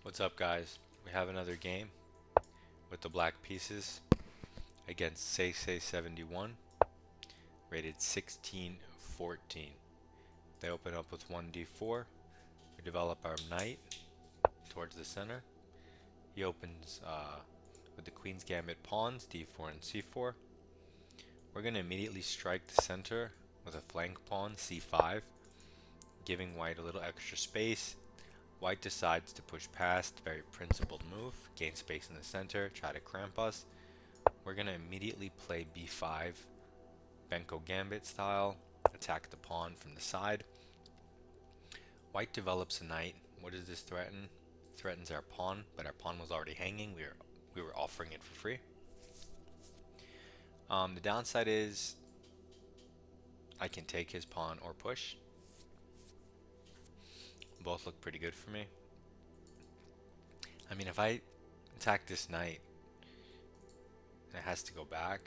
What's up, guys? We have another game with the black pieces against Say 71, rated 16-14. They open up with 1d4. We develop our knight towards the center. He opens with the Queen's Gambit pawns, d4 and c4. We're going to immediately strike the center with a flank pawn, c5, giving white a little extra space. White decides to push past, very principled move, gain space in the center, try to cramp us. We're going to immediately play b5, Benko Gambit style, attack the pawn from the side. White develops a knight. What does this threaten? It threatens our pawn, but our pawn was already hanging. We were offering it for free. The downside is I can take his pawn or push. Both look pretty good for me. I mean, if I attack this knight and it has to go back,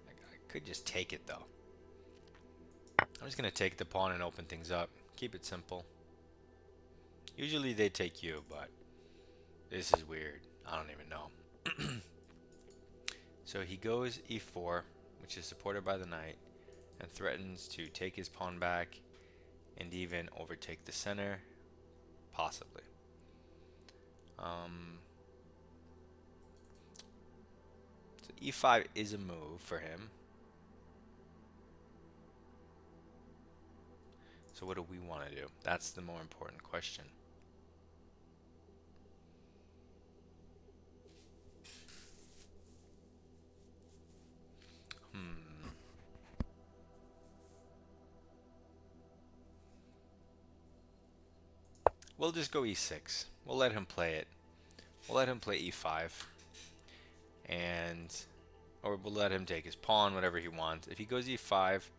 I could just take it though. I'm just going to take the pawn and open things up. Keep it simple. Usually they take you, but this is weird. I don't even know. So he goes e4, which is supported by the knight, and threatens to take his pawn back and even overtake the center, possibly. So e5 is a move for him. So what do we want to do? That's the more important question. We'll just go e6. We'll let him play it. We'll let him play e5. Or we'll let him take his pawn, whatever he wants. If he goes e5,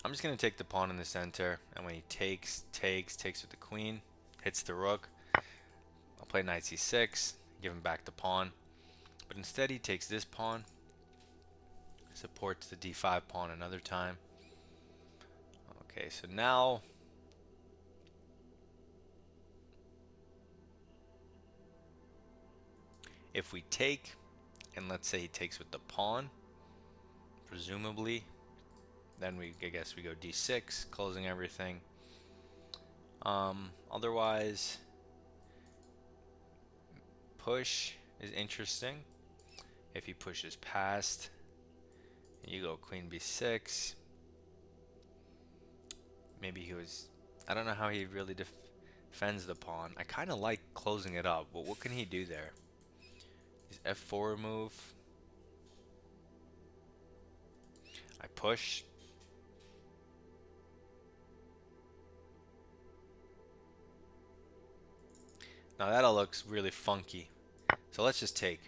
I'm just going to take the pawn in the center. And when he takes with the queen, hits the rook. I'll play knight c6, give him back the pawn. But instead he takes this pawn, supports the d5 pawn another time. Okay, so now if we take, and let's say he takes with the pawn, presumably, then I guess we go d6, closing everything. Otherwise, push is interesting. If he pushes past, you go queen b6. Maybe he was, I don't know how he really defends the pawn. I kind of like closing it up, but what can he do there? His f4 move. I push. Now that all looks really funky. So let's just take.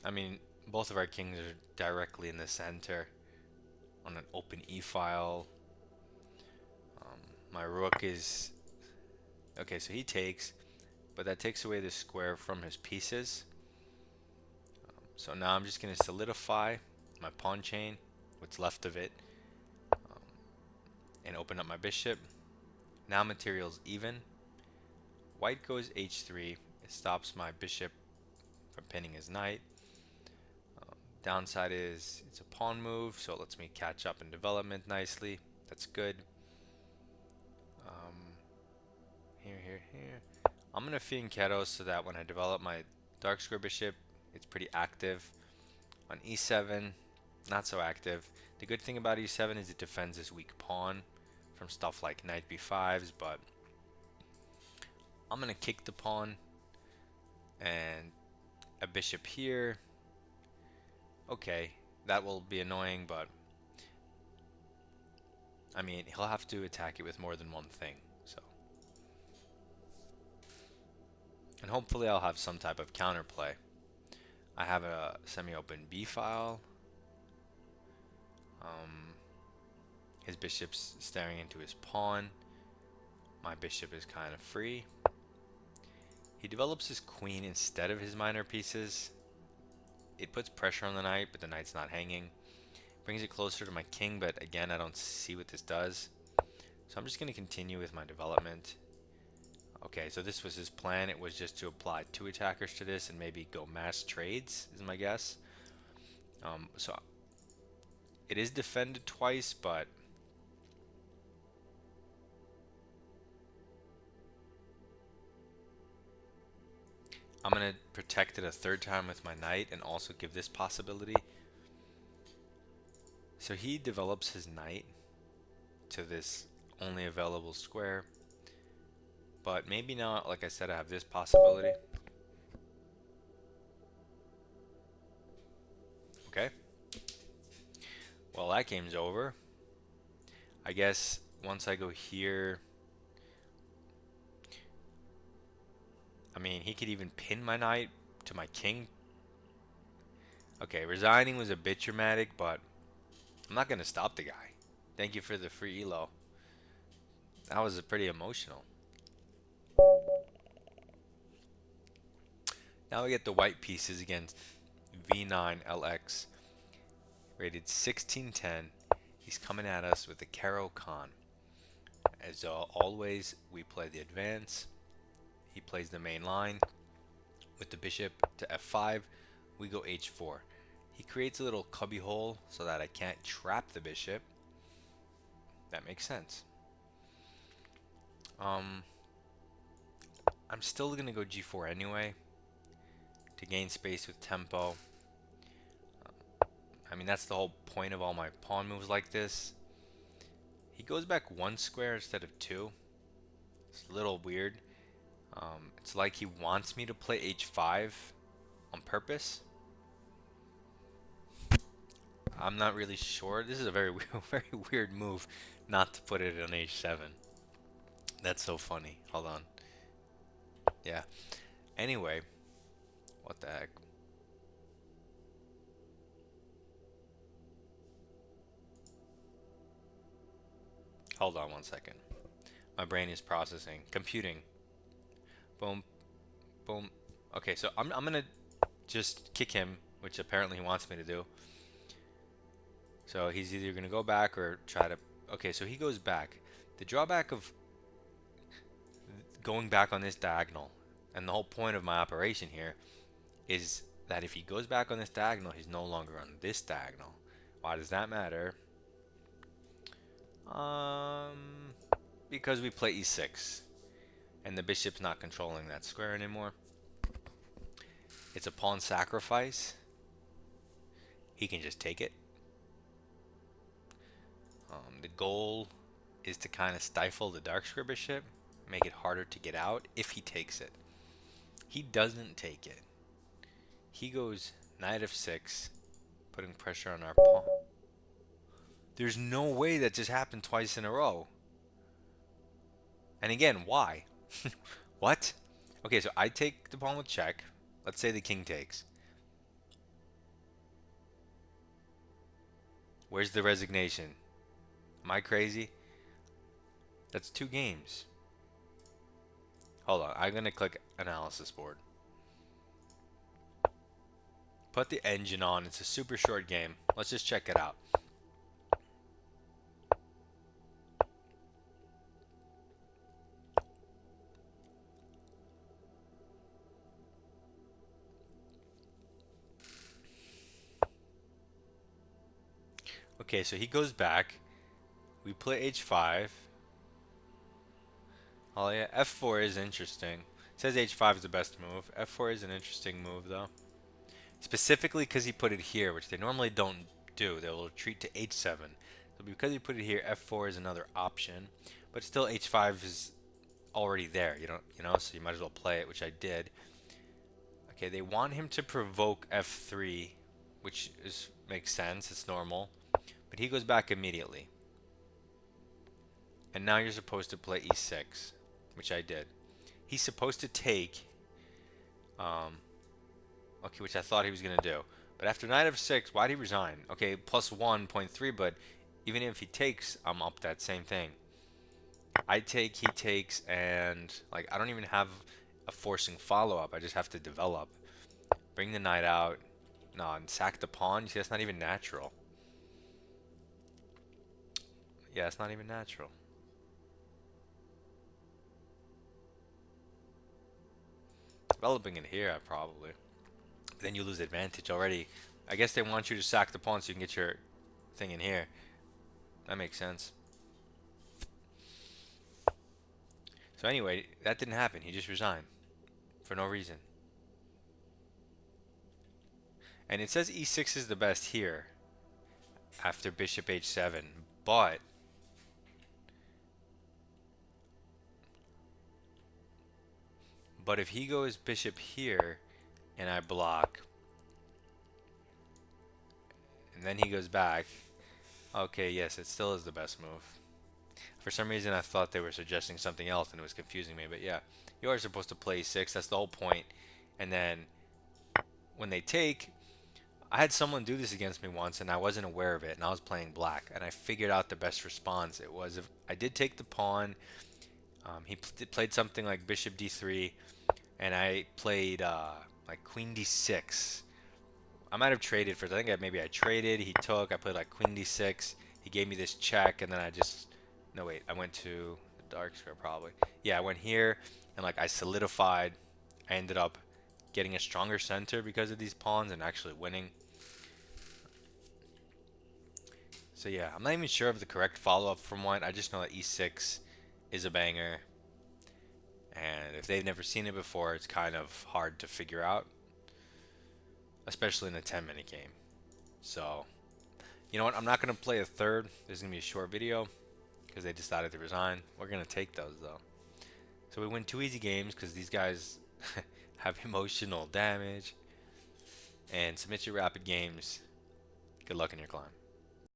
I mean, both of our kings are directly in the center on an open e-file. My rook is... Okay, so he takes, but that takes away the square from his pieces. So now I'm just going to solidify my pawn chain, what's left of it, and open up my bishop. Now material's even. White goes h3. It stops my bishop from pinning his knight. Downside is it's a pawn move, so it lets me catch up in development nicely. That's good. Here. I'm going to fianchetto so that when I develop my dark square bishop, it's pretty active. On e7, not so active. The good thing about e7 is it defends this weak pawn from stuff like knight b5s, but I'm going to kick the pawn and a bishop here. Okay, that will be annoying, but I mean, he'll have to attack it with more than one thing, so. And hopefully I'll have some type of counterplay. I have a semi-open b file. His bishop's staring into his pawn. My bishop is kind of free. He develops his queen instead of his minor pieces. It puts pressure on the knight, but the knight's not hanging. Brings it closer to my king, but again, I don't see what this does. So I'm just going to continue with my development. Okay, so this was his plan. It was just to apply 2 attackers to this and maybe go mass trades, is my guess. So it is defended twice, but I'm going to protect it a 3rd time with my knight and also give this possibility. So he develops his knight to this only available square. But maybe now, like I said, I have this possibility. Okay. Well, that game's over. I guess once I go here, I mean, he could even pin my knight to my king. Okay, resigning was a bit dramatic, but I'm not going to stop the guy. Thank you for the free elo. That was pretty emotional. Now we get the white pieces against V9LX, rated 1610. He's coming at us with the Caro Kann. As always, we play the advance. He plays the main line with the bishop to f5. We go h4. He creates a little cubby hole so that I can't trap the bishop. That makes sense. I'm still gonna go g4 anyway to gain space with tempo. I mean, that's the whole point of all my pawn moves like this. He goes back 1 square instead of 2. It's a little weird. It's like he wants me to play h5 on purpose. I'm not really sure. This is a very very weird move not to put it on h7. That's so funny. Hold on. Yeah. Anyway, what the heck? Hold on 1 second. My brain is processing. Computing. Boom. Boom. Okay, so I'm gonna just kick him, which apparently he wants me to do. So he's either gonna go back or try to... Okay, so he goes back. The drawback of going back on this diagonal, and the whole point of my operation here, is that if he goes back on this diagonal, he's no longer on this diagonal. Why does that matter? Because we play e6, and the bishop's not controlling that square anymore. It's a pawn sacrifice. He can just take it. The goal is to kind of stifle the dark square bishop, make it harder to get out if he takes it. He doesn't take it. He goes knight f6, putting pressure on our pawn. There's no way that just happened twice in a row. And again, why? What? Okay, so I take the pawn with check. Let's say the king takes. Where's the resignation? Am I crazy? That's 2 games. Hold on, I'm gonna click analysis board. Put the engine on. It's a super short game. Let's just check it out. Okay, so he goes back. We play h5. Oh yeah, f4 is interesting. It says h5 is the best move. f4 is an interesting move though. Specifically because he put it here, which they normally don't do. They will retreat to h7. So because he put it here, f4 is another option. But still h5 is already there. You know, so you might as well play it, which I did. Okay, they want him to provoke f3, which makes sense. It's normal. But he goes back immediately. And now you're supposed to play e6, which I did. He's supposed to take, okay, which I thought he was going to do. But after knight f6, why'd he resign? Okay, plus 1.3, but even if he takes, I'm up that same thing. I take, he takes, and like I don't even have a forcing follow-up. I just have to develop. Bring the knight out. No, and sack the pawn. See, that's not even natural. Yeah, it's not even natural. developing it here, probably. But then you lose advantage already. I guess they want you to sack the pawn so you can get your thing in here. That makes sense. So anyway, that didn't happen. He just resigned for no reason. And it says e6 is the best here after bishop h7, but if he goes bishop here and I block and then he goes back, okay, yes, it still is the best move. For some reason I thought they were suggesting something else and it was confusing me, but yeah, you are supposed to play 6, that's the whole point. And then when they take, I had someone do this against me once and I wasn't aware of it, and I was playing black and I figured out the best response. It was if I did take the pawn, he played something like bishop d3 and I played like queen d6. I might have traded for, I think maybe I traded, he took, I played like queen d6, he gave me this check, and then I just, no wait, I went to the dark square probably. Yeah, I went here and like I solidified. I ended up getting a stronger center because of these pawns and actually winning. So yeah, I'm not even sure of the correct follow-up from white. I just know that e6 is a banger. And if they've never seen it before, it's kind of hard to figure out, especially in a 10-minute game. So, you know what? I'm not going to play a third. This is going to be a short video because they decided to resign. We're going to take those, though. So we win 2 easy games because these guys have emotional damage. And submit your rapid games. Good luck in your climb.